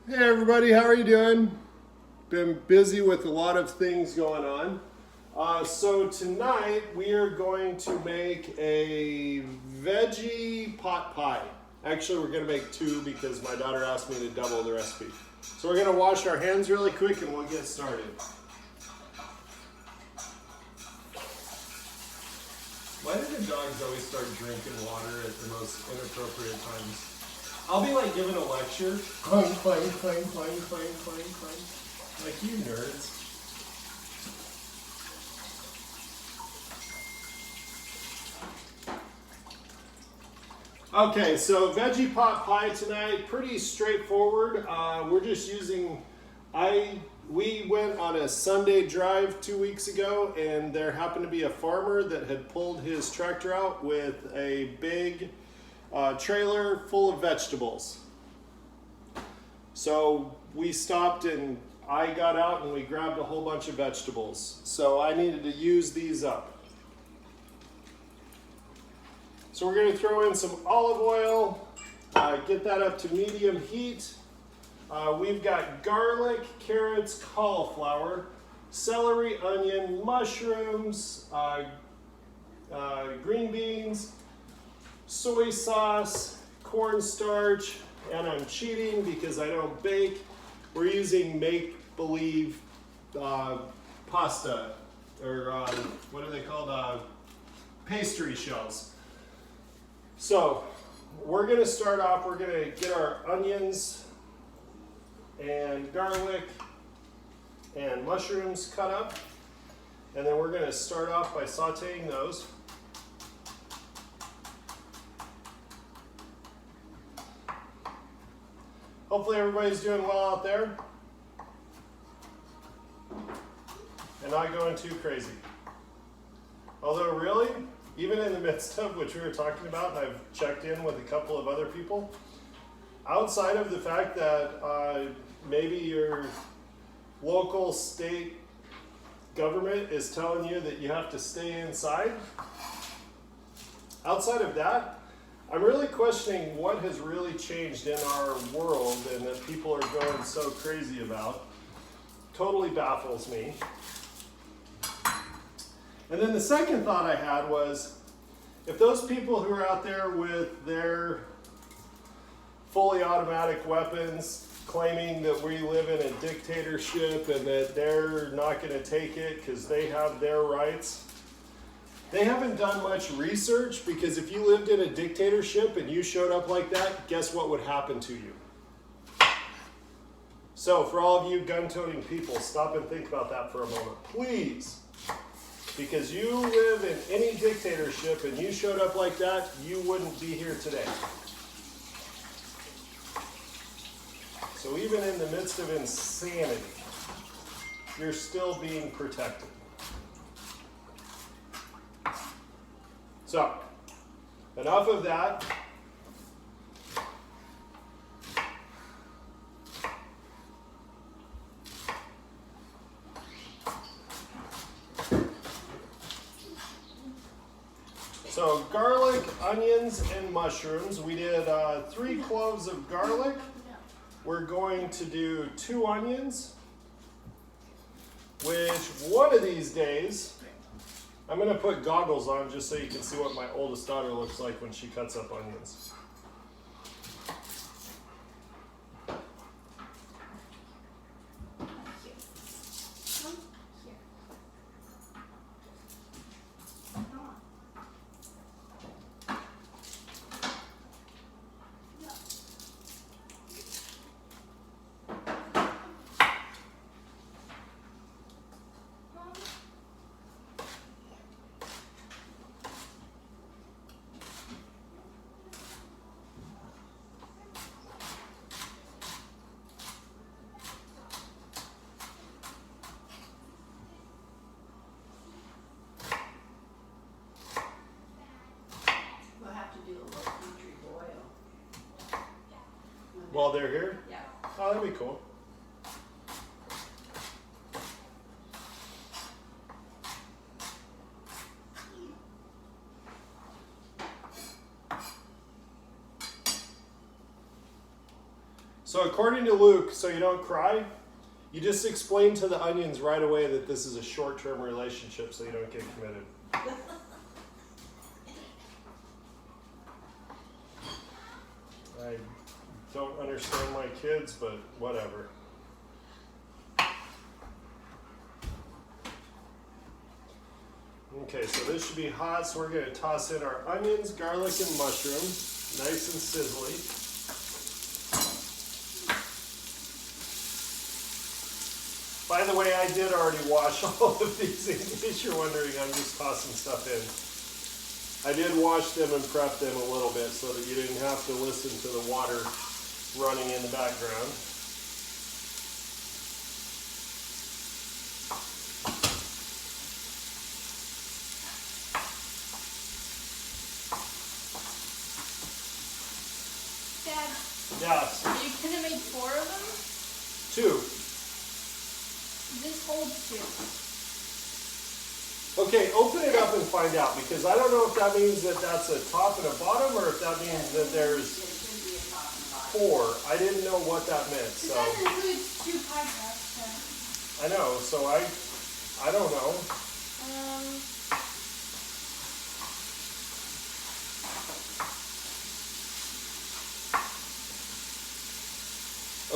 Hey everybody, how are you doing? Been busy with a lot of things going on. So tonight we are going to make a veggie pot pie. Actually, we're going to make two because my daughter asked me to double the recipe. So we're going to wash our hands really quick and we'll get started. Why do the dogs always start drinking water at the most inappropriate times? I'll be like giving a lecture. Clang, clang, clang, clang, clang, clang, clang. Like, you nerds. Okay, so veggie pot pie tonight, pretty straightforward. We're just using, we went on a Sunday drive 2 weeks ago, and there happened to be a farmer that had pulled his tractor out with a big trailer full of vegetables. So we stopped and I got out and we grabbed a whole bunch of vegetables. So I needed to use these up. So we're going to throw in some olive oil, get that up to medium heat. We've got garlic, carrots, cauliflower, celery, onion, mushrooms, green beans, soy sauce, cornstarch, and I'm cheating because I don't bake. We're using make-believe pasta, or what are they called? Pastry shells. So we're going to start off, we're going to get our onions and garlic and mushrooms cut up, and then we're going to start off by sauteing those. Hopefully everybody's doing well out there and not going too crazy. Although really, even in the midst of which we were talking about, and I've checked in with a couple of other people, outside of the fact that maybe your local state government is telling you that you have to stay inside, outside of that, I'm really questioning what has really changed in our world and that people are going so crazy about. Totally baffles me. And then the second thought I had was, if those people who are out there with their fully automatic weapons claiming that we live in a dictatorship and that they're not going to take it because they have their rights, they haven't done much research, because if you lived in a dictatorship and you showed up like that, guess what would happen to you? So for all of you gun-toting people, stop and think about that for a moment, please. Because you live in any dictatorship and you showed up like that, you wouldn't be here today. So even in the midst of insanity, you're still being protected. So, enough of that. So, garlic, onions, and mushrooms. We did 3 cloves of garlic. We're going to do 2 onions, which one of these days, I'm going to put goggles on just so you can see what my oldest daughter looks like when she cuts up onions. While they're here? Yeah. Oh, that'd be cool. So according to Luke, so you don't cry, you just explain to the onions right away that this is a short-term relationship so you don't get committed. I don't understand my kids, but whatever. Okay, so this should be hot, so we're going to toss in our onions, garlic, and mushroom, nice and sizzly. By the way, I did already wash all of these, in case you're wondering, I'm just tossing stuff in. I did wash them and prep them a little bit so that you didn't have to listen to the water running in the background. Dad, Yes. you could have made 4 of them? 2. This holds 2. Okay, open it up and find out, because I don't know if that means that that's a top and a bottom, or if that means that there's 4. I didn't know what that meant, so. That includes 2 pie cups. So. I know, so I don't know.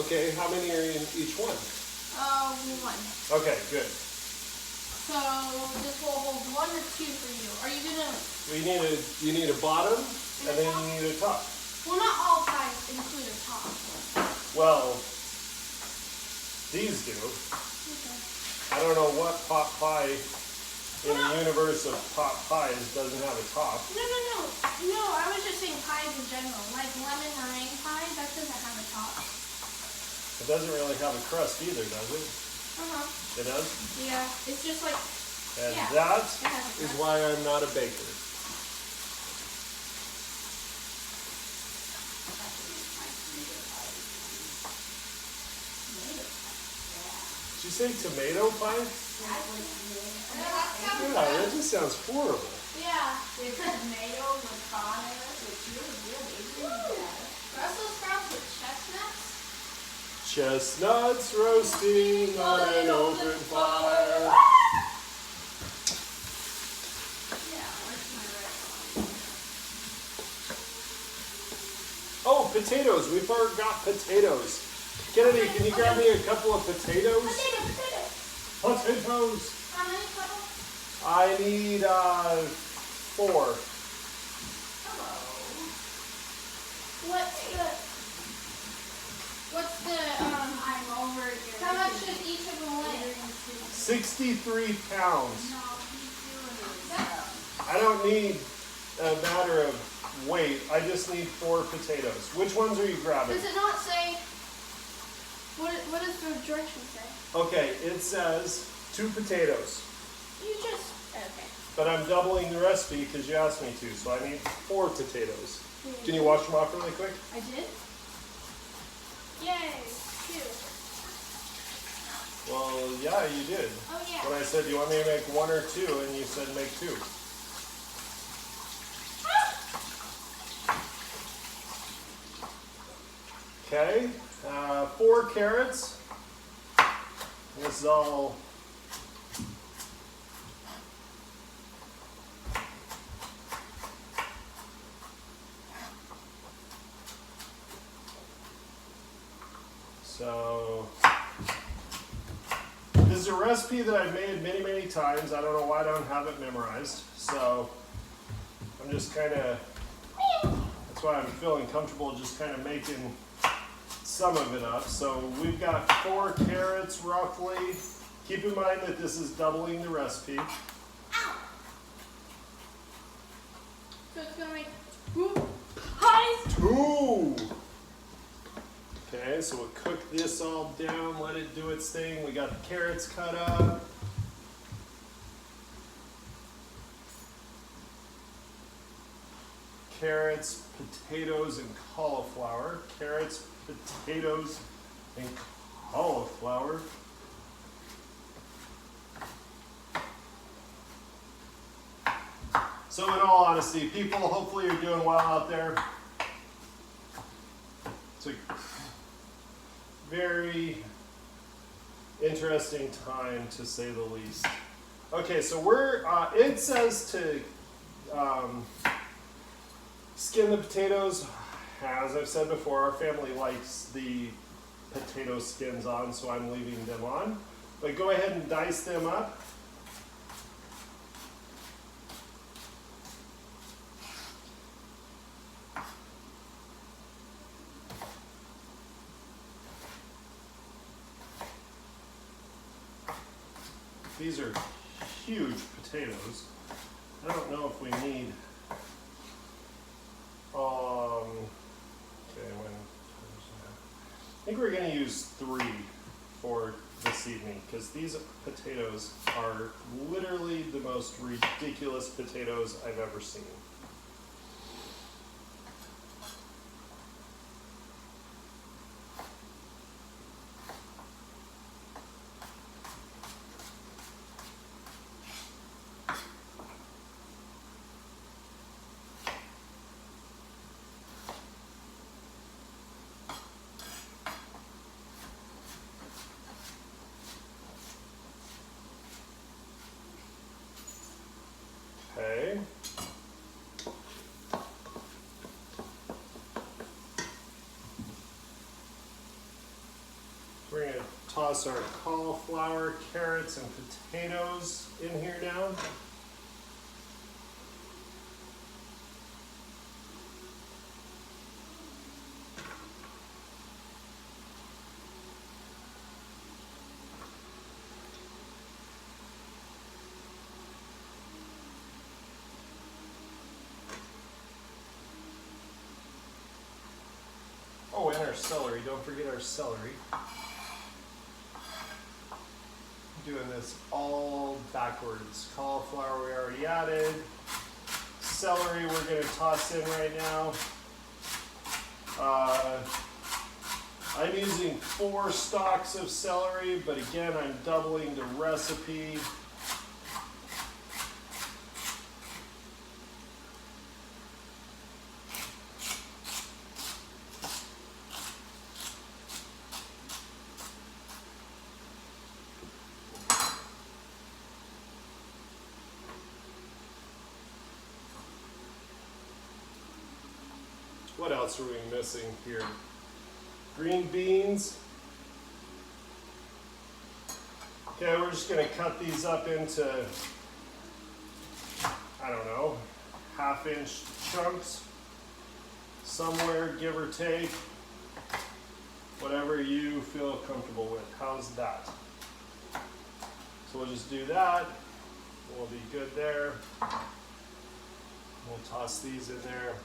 Okay, how many are in each one? 1. Okay, good. So this will hold 1 or 2 for you. Are you gonna? You need a bottom, and then you need a top. Well, not all pies include a top. Well, these do. Okay. I don't know what pot pie in the universe of pot pies doesn't have a top. No. I was just saying pies in general, like lemon meringue pie. That doesn't have a top. It doesn't really have a crust either, does it? It does? Yeah, it's just like. And yeah, that it has a is crust. why I'm not a baker. Did you say tomato pie? Yeah, that just sounds horrible. Yeah. It's tomato, ricotta. It's really good. Brussels sprouts with chestnuts. Chestnuts roasting on an open fire. Yeah, where's my red one? Oh, potatoes. We forgot potatoes. Kennedy, can you grab me a couple of potatoes? Potato. Potatoes. How many couple? I need 4. Hello. What's the I'm over here. How much does each of them weigh? 63 pounds. No, he's doing it. I don't need a matter of weight. I just need 4 potatoes. Which ones are you grabbing? Does it not say? What does the direction say? Okay, it says 2 potatoes. You just okay. But I'm doubling the recipe because you asked me to, so I need 4 potatoes. Can you wash them off really quick? I did. Yay, 2. Well, yeah, you did. Oh yeah. When I said, do you want me to make 1 or 2? And you said make 2. Okay, 4 carrots. This is all. So, this is a recipe that I've made many times. I don't know why I don't have it memorized. So, I'm just kind of, that's why I'm feeling comfortable just kind of making some of it up. So, we've got 4 carrots roughly. Keep in mind that this is doubling the recipe. So it's gonna make 2 pies. 2! Okay, so we'll cook this all down, let it do its thing. We got the carrots cut up. Carrots, potatoes, and cauliflower. Carrots, potatoes, and cauliflower. So in all honesty, people, hopefully you're doing well out there. So very interesting time, to say the least. Okay, so it says to skin the potatoes. As I've said before, our family likes the potato skins on, so I'm leaving them on. But go ahead and dice them up. These are huge potatoes. I don't know if we need, I think we're going to use 3 for this evening, because these potatoes are literally the most ridiculous potatoes I've ever seen. Okay. We're going to toss our cauliflower, carrots, and potatoes in here now. Oh, and our celery. Don't forget our celery. Doing this all backwards. Cauliflower we already added. Celery we're going to toss in right now. I'm using 4 stalks of celery, but again, I'm doubling the recipe. What else are we missing here? Green beans. Okay, we're just going to cut these up into, I don't know, 1/2-inch chunks. Somewhere, give or take. Whatever you feel comfortable with. How's that? So we'll just do that. We'll be good there. We'll toss these in there.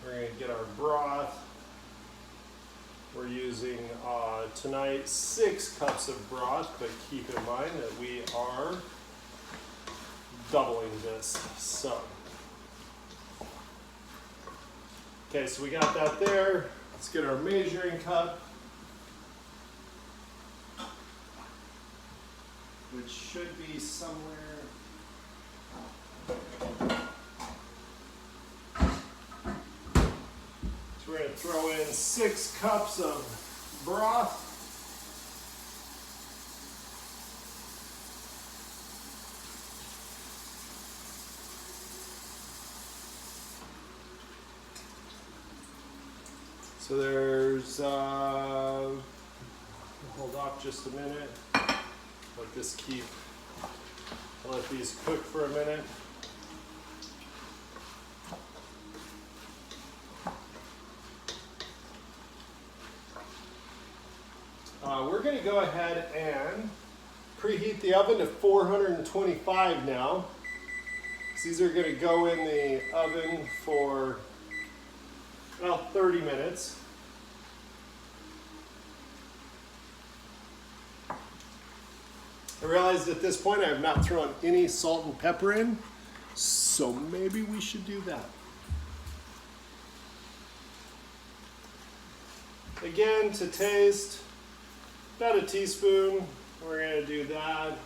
We're going to get our broth. We're using tonight 6 cups of broth, but keep in mind that we are doubling this. So, okay, so we got that there. Let's get our measuring cup, which should be somewhere. We're going to throw in 6 cups of broth. So there's, hold off just a minute. Let these cook for a minute. We're going to go ahead and preheat the oven to 425 now. These are going to go in the oven for about 30 minutes. I realized at this point I have not thrown any salt and pepper in, so maybe we should do that. Again, to taste, about a teaspoon. We're going to do that.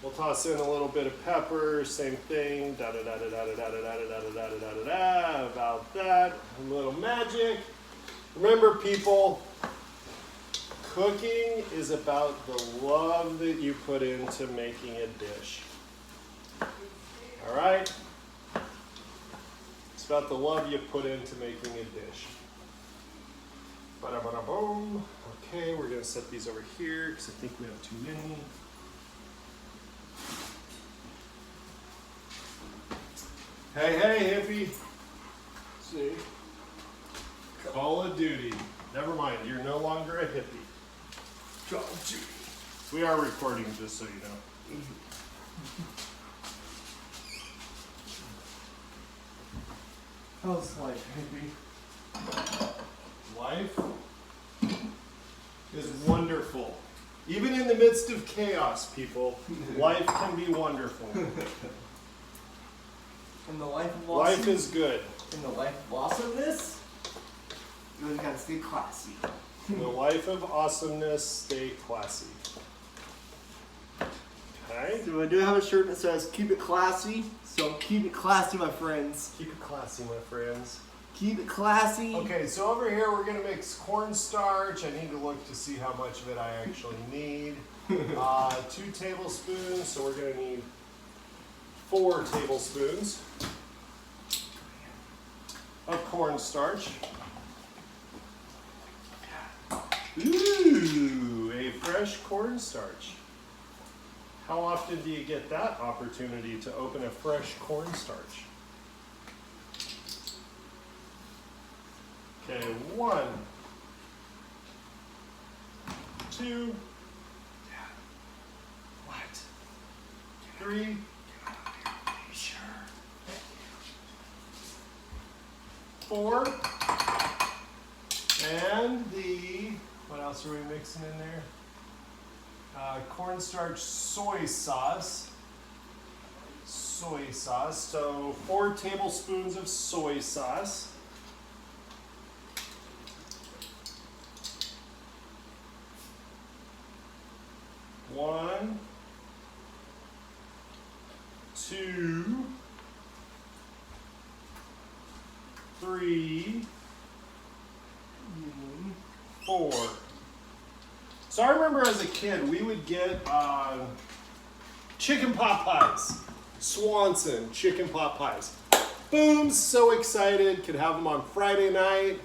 We'll toss in a little bit of pepper, same thing. About that. A little magic. Remember, people, cooking is about the love that you put into making a dish. All right? It's about the love you put into making a dish. Ba-da-ba-da-boom. Okay, we're going to set these over here because I think we have too many. Hey, hippie. See? Call of Duty. Never mind, you're no longer a hippie. Call of Duty. We are recording, just so you know. How's life, hippie? Life is wonderful. Even in the midst of chaos, people, life can be wonderful. In the life of Life is good. In the life of awesomeness, you always gotta stay classy. In the life of awesomeness, stay classy. Okay? So I do have a shirt that says "Keep it classy." So keep it classy, my friends. Keep it classy, my friends. Keep it classy. Okay, so over here we're gonna mix cornstarch. I need to look to see how much of it I actually need. 2 tablespoons, so we're gonna need 4 tablespoons of cornstarch. Ooh, a fresh cornstarch. How often do you get that opportunity to open a fresh cornstarch? Okay, 1, 2, What? 3, Sure. 4, and what else are we mixing in there? Cornstarch soy sauce. So 4 tablespoons of soy sauce. One, 2, 3, 4. So I remember as a kid, we would get chicken pot pies. Swanson chicken pot pies. Boom, so excited, could have them on Friday night.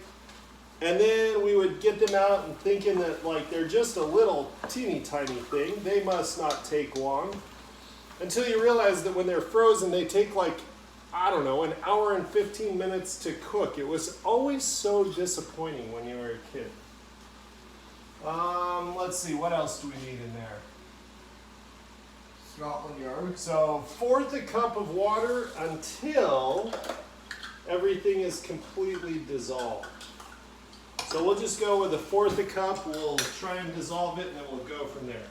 And then we would get them out and thinking that like they're just a little teeny tiny thing. They must not take long. Until you realize that when they're frozen, they take like, I don't know, 1 hour and 15 minutes to cook. It was always so disappointing when you were a kid. Let's see, what else do we need in there? Scotland Yard. So 1/4 cup of water until everything is completely dissolved. So we'll just go with 1/4 cup, we'll try and dissolve it, and then we'll go from there.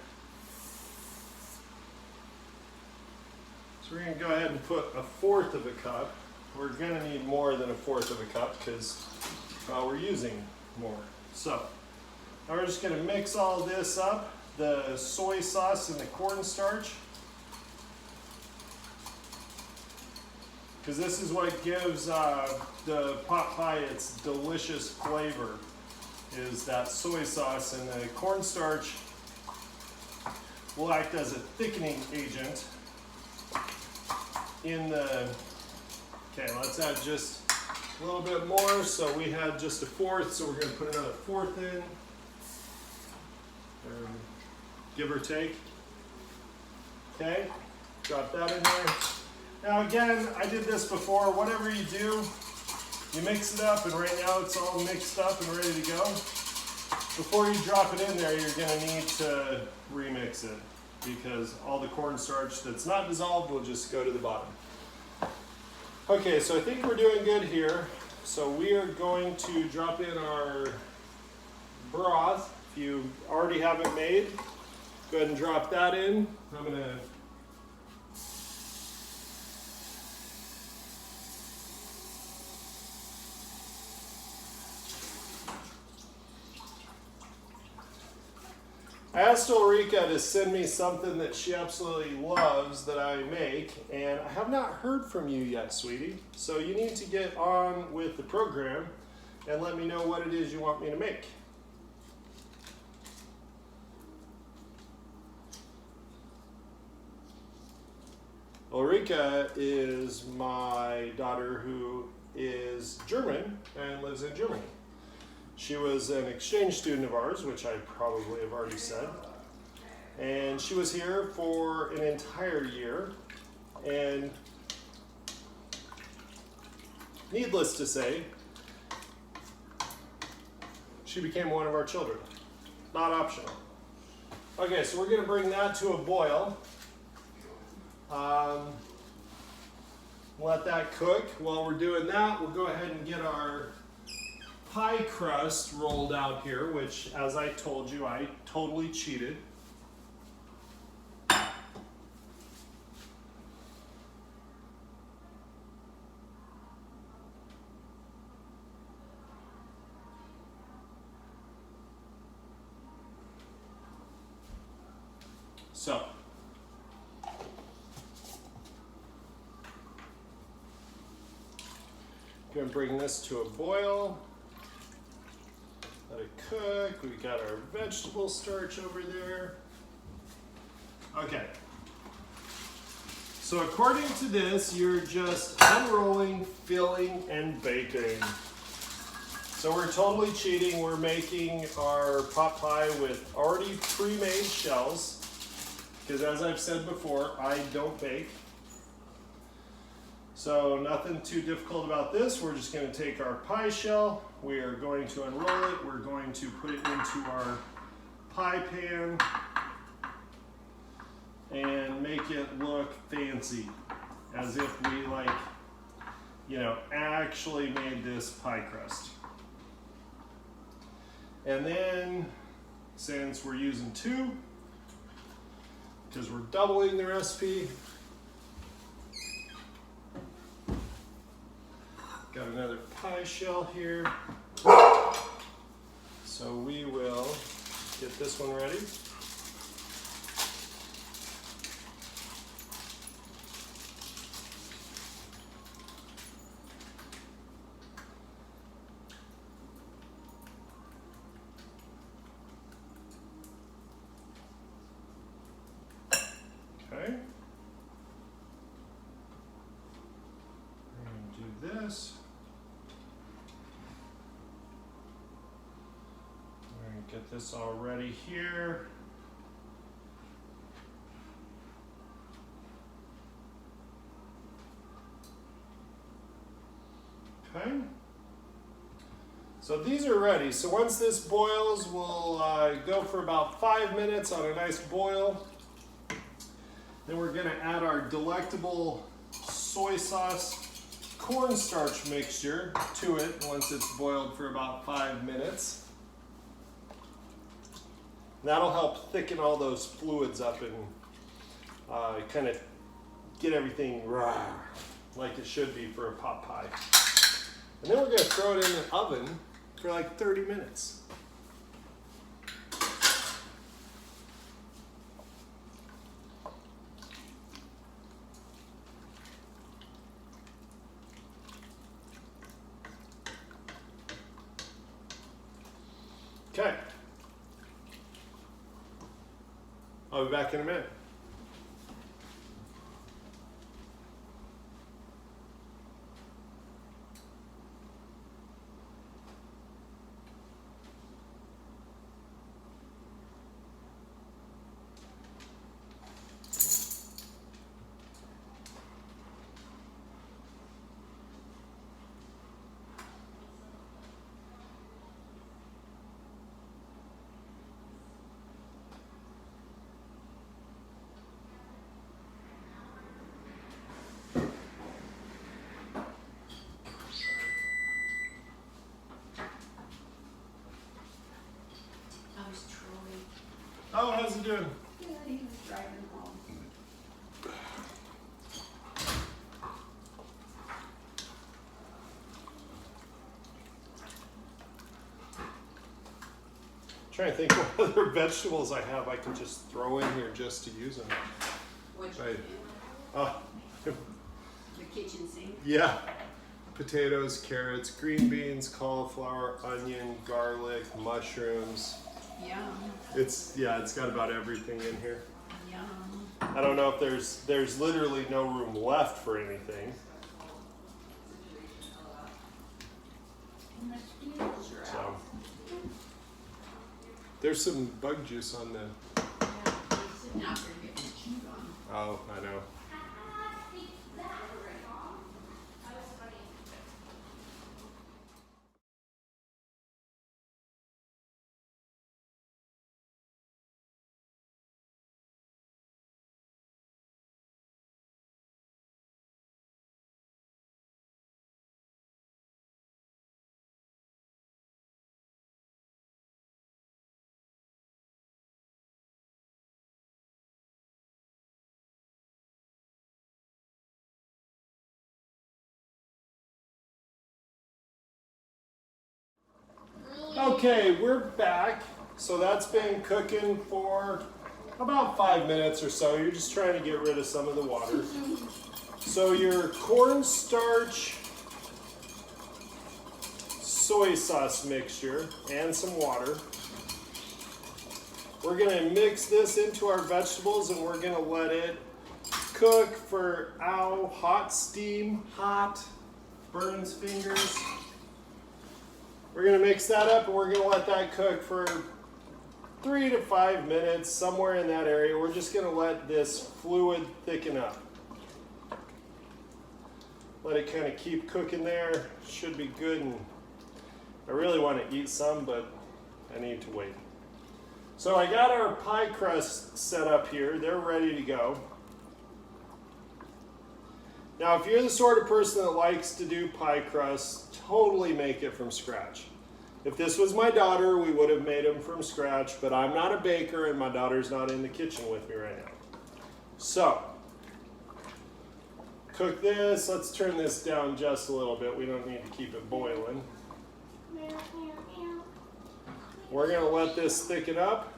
So we're gonna go ahead and put 1/4 cup. We're gonna need more than 1/4 cup because we're using more. So now we're just gonna mix all this up, the soy sauce and the cornstarch. Because this is what gives the pot pie its delicious flavor, is that soy sauce, and the cornstarch will act as a thickening agent in the, okay, let's add just a little bit more. So we had just 1/4, so we're gonna put another 1/4 in, give or take. Okay, drop that in there. Now again, I did this before. Whatever you do, you mix it up, and right now it's all mixed up and ready to go. Before you drop it in there, you're gonna need to remix it because all the cornstarch that's not dissolved will just go to the bottom. Okay, so I think we're doing good here. So we are going to drop in our broth. If you already have it made, go ahead and drop that in. I'm gonna I asked Ulrika to send me something that she absolutely loves that I make, and I have not heard from you yet, sweetie. So you need to get on with the program and let me know what it is you want me to make. Ulrika is my daughter who is German and lives in Germany. She was an exchange student of ours, which I probably have already said. And she was here for an entire year. And needless to say, she became one of our children. Not optional. Okay, so we're going to bring that to a boil. Let that cook. While we're doing that, we'll go ahead and get our pie crust rolled out here, which, as I told you, I totally cheated. So, going to bring this to a boil. Let it cook. We got our vegetable starch over there. Okay. So according to this, you're just unrolling, filling, and baking. So we're totally cheating. We're making our pot pie with already pre-made shells. Because as I've said before, I don't bake. So nothing too difficult about this. We're just going to take our pie shell. We are going to unroll it. We're going to put it into our pie pan and make it look fancy. As if we actually made this pie crust. And then, since we're using 2, because we're doubling the recipe, got another pie shell here. So we will get this one ready. Okay. And do this. Get this all ready here. Okay. So these are ready. So once this boils, we'll go for about 5 minutes on a nice boil. Then we're going to add our delectable soy sauce cornstarch mixture to it once it's boiled for about 5 minutes. That'll help thicken all those fluids up and kind of get everything like it should be for a pot pie. And then we're going to throw it in the oven for like 30 minutes. Okay. I'll be back in a minute. Oh, how's it doing? Yeah, he was driving home. Trying to think what other vegetables I have I can just throw in here just to use them. Which Right. the kitchen sink. Yeah. potatoes, carrots, green beans, cauliflower, onion, garlic, mushrooms. Yum. It's got about everything in here. Yum. I don't know if there's literally no room left for anything. So there's some bug juice on the. Oh, I know. Okay, we're back. So that's been cooking for about 5 minutes or so. You're just trying to get rid of some of the water. So your cornstarch soy sauce mixture and some water. We're gonna mix this into our vegetables and we're gonna let it cook for, hot steam, hot, burns fingers. We're gonna mix that up and we're gonna let that cook for 3 to 5 minutes, somewhere in that area. We're just gonna let this fluid thicken up. Let it kind of keep cooking there. Should be good, and I really want to eat some, but I need to wait. So I got our pie crust set up here. They're ready to go. Now, if you're the sort of person that likes to do pie crust, totally make it from scratch. If this was my daughter, we would have made them from scratch, but I'm not a baker and my daughter's not in the kitchen with me right now. So, cook this. Let's turn this down just a little bit. We don't need to keep it boiling. We're gonna let this thicken up.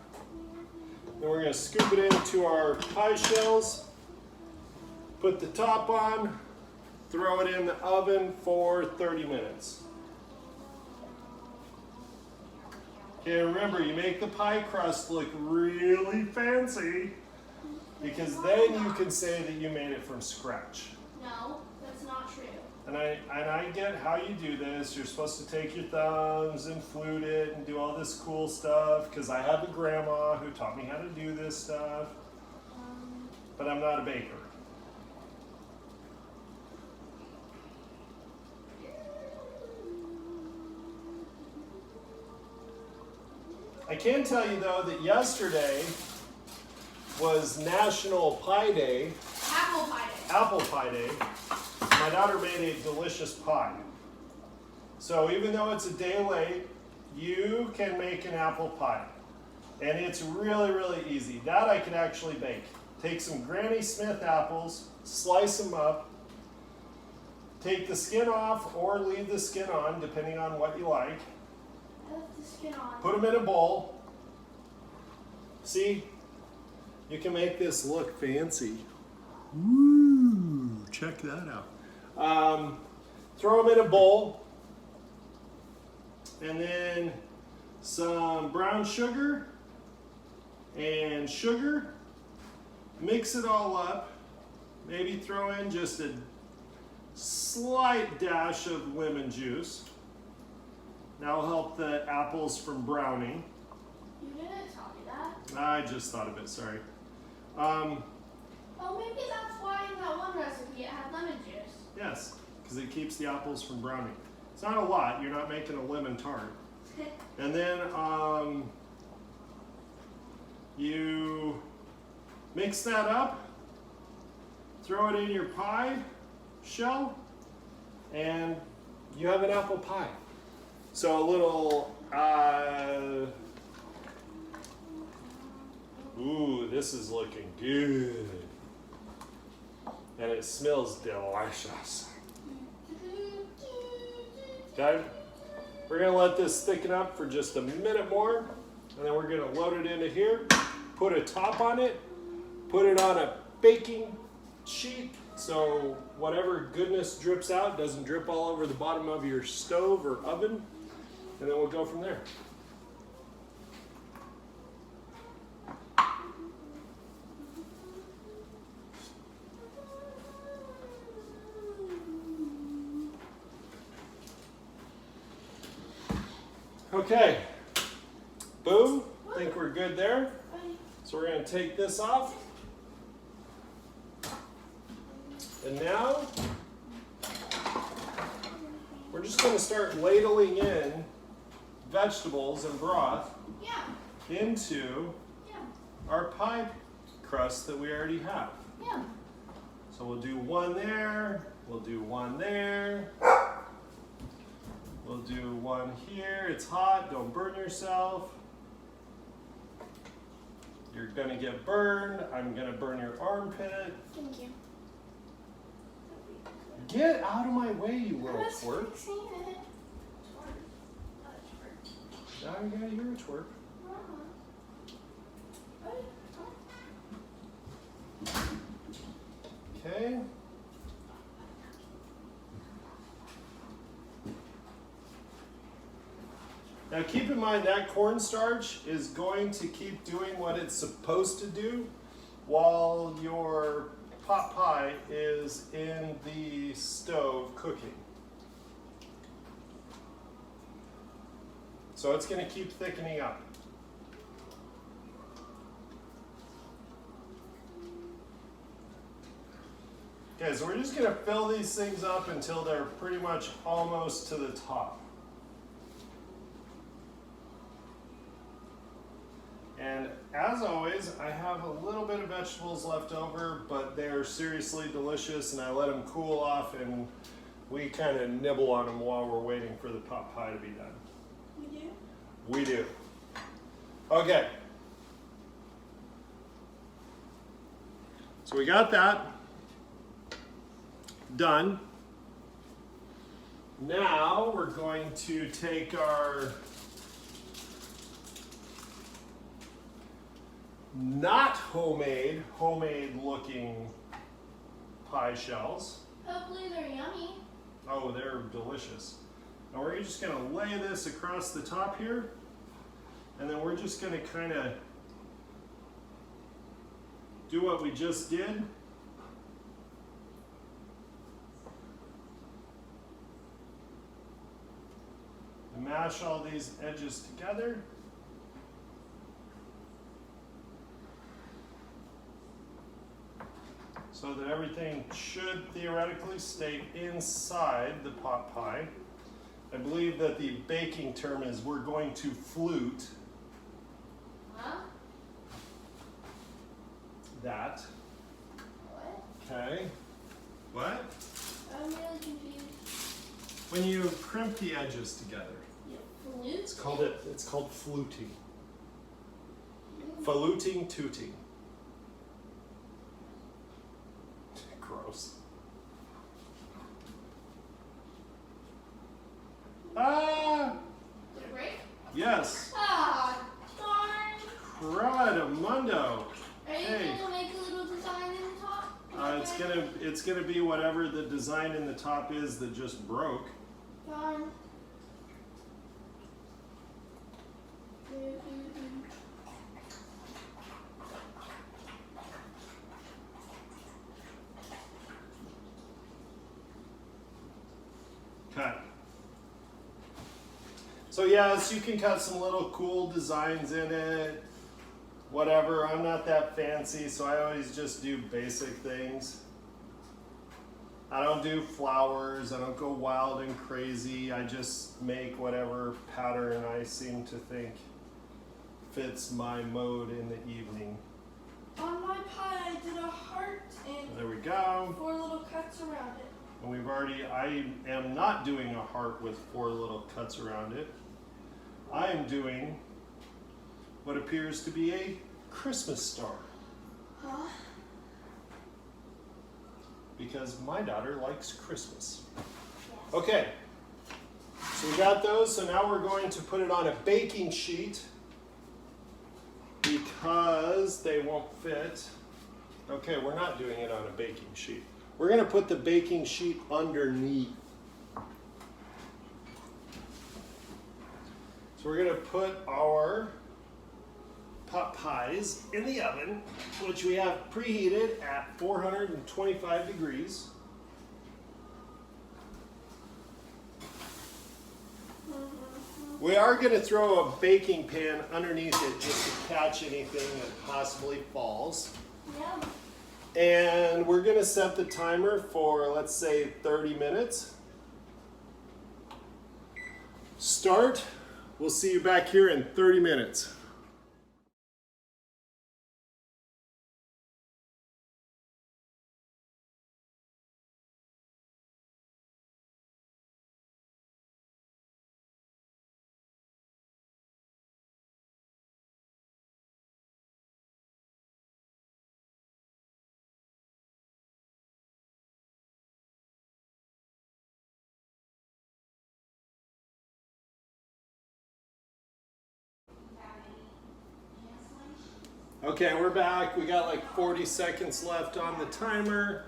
Then we're gonna scoop it into our pie shells. Put the top on, throw it in the oven for 30 minutes. Okay, remember, you make the pie crust look really fancy because then you can say that you made it from scratch. No, that's not true. And I get how you do this. You're supposed to take your thumbs and flute it and do all this cool stuff because I have a grandma who taught me how to do this stuff, but I'm not a baker. I can tell you though that yesterday was National Pie Day. Apple pie day. Apple Pie Day. My daughter made a delicious pie. So even though it's a day late, you can make an apple pie. And it's really, really easy. That I can actually bake. Take some Granny Smith apples, slice them up, take the skin off or leave the skin on, depending on what you like. I left the skin on. Put them in a bowl. See? You can make this look fancy. Woo! Check that out. Throw them in a bowl. And then some brown sugar and sugar. Mix it all up. Maybe throw in just a slight dash of lemon juice. That'll help the apples from browning. You didn't tell me that. I just thought of it, sorry. Oh, maybe that's why in that one recipe it had lemon juice. Yes, because it keeps the apples from browning. It's not a lot, you're not making a lemon tart. And then you mix that up, throw it in your pie shell, and you have an apple pie. So a little, ooh, this is looking good. And it smells delicious. Okay, we're gonna let this thicken up for just a minute more, and then we're gonna load it into here, put a top on it, put it on a baking sheet, so whatever goodness drips out doesn't drip all over the bottom of your stove or oven, and then we'll go from there. Okay, boom, I think we're good there. So we're going to take this off. And now, we're just going to start ladling in vegetables and broth into our pie crust that we already have. So we'll do one there, we'll do one there. We'll do one here. It's hot, don't burn yourself. You're gonna get burned. I'm gonna burn your armpit. Thank you. Get out of my way, you little I was twerp. fixing it. Now you gotta hear a twerp. Okay. Now keep in mind that cornstarch is going to keep doing what it's supposed to do while your pot pie is in the stove cooking. So it's going to keep thickening up. Okay, so we're just going to fill these things up until they're pretty much almost to the top. And as always, I have a little bit of vegetables left over, but they're seriously delicious, and I let them cool off, and we kind of nibble on them while we're waiting for the pot pie to be done. We do? We do. Okay. So we got that done. Now we're going to take our not homemade looking pie shells. Hopefully they're yummy. Oh, they're delicious. And we're just gonna lay this across the top here, and then we're just gonna kind of do what we just did. And mash all these edges together. So that everything should theoretically stay inside the pot pie. I believe that the baking term is we're going to flute Huh? that. What? Okay. What? I'm really confused. When you crimp the edges together. Flute? It's called fluting. Faluting tooting. Gross. Ah! Did it break? Yes. Ah, darn. Crud-a-mundo. Are you Hey. gonna make a little design in the top? It's gonna be whatever the design in the top is that just broke. Darn. Cut. So yes, you can cut some little cool designs in it. Whatever, I'm not that fancy, so I always just do basic things. I don't do flowers, I don't go wild and crazy. I just make whatever pattern I seem to think fits my mode in the evening. On my pie, I did a heart and There we go. 4 little cuts around it. And I am not doing a heart with 4 little cuts around it. I am doing what appears to be a Christmas star. Huh? Because my daughter likes Christmas. Okay, so we got those, so now we're going to put it on a baking sheet because they won't fit. Okay, we're not doing it on a baking sheet. we're gonna put the baking sheet underneath. So we're gonna put our pot pies in the oven, which we have preheated at 425 degrees. We are going to throw a baking pan underneath it just to catch anything that possibly falls. Yum. And we're going to set the timer for, let's say, 30 minutes. Start. We'll see you back here in 30 minutes. Okay, we're back. We got like 40 seconds left on the timer,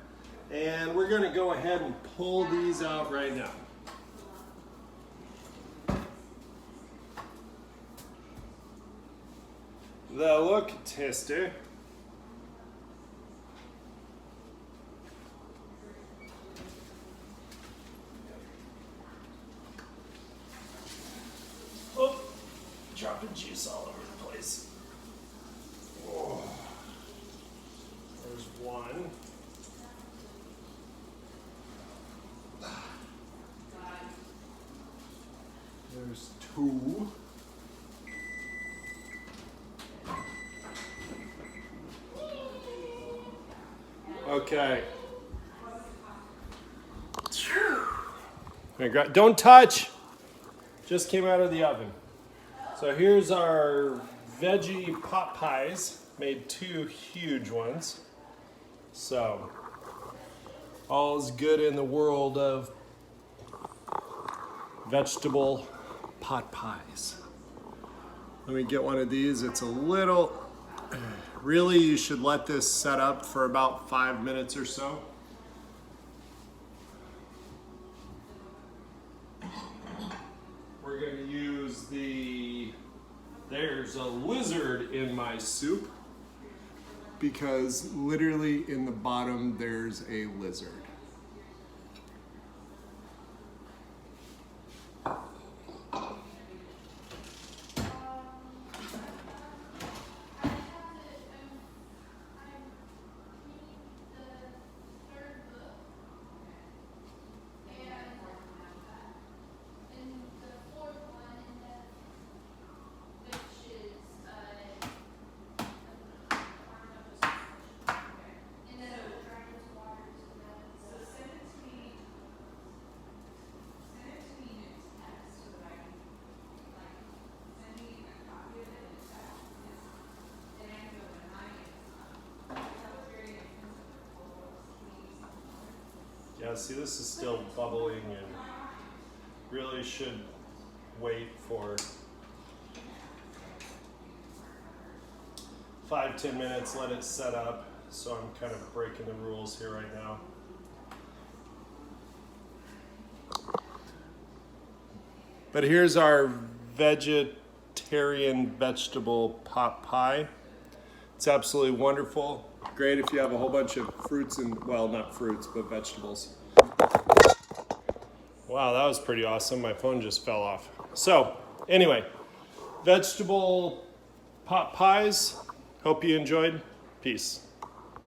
and we're gonna go ahead and pull these out right now. The look tester. Oh, dropping juice all over the place. Oh. There's one. There's two. Okay. Don't touch. Just came out of the oven. So here's our veggie pot pies. Made 2 huge ones. So all's good in the world of vegetable pot pies. Let me get one of these. It's a little, really you should let this set up for about 5 minutes or so. We're going to use there's a lizard in my soup, because literally in the bottom there's a lizard. Yeah, see, this is still bubbling and really should wait for 5-10 minutes, let it set up. So I'm kind of breaking the rules here right now. But here's our vegetarian vegetable pot pie. It's absolutely wonderful. Great if you have a whole bunch of fruits and, well, not fruits, but vegetables. Wow, that was pretty awesome. My phone just fell off. So, anyway, vegetable pot pies. Hope you enjoyed. Peace.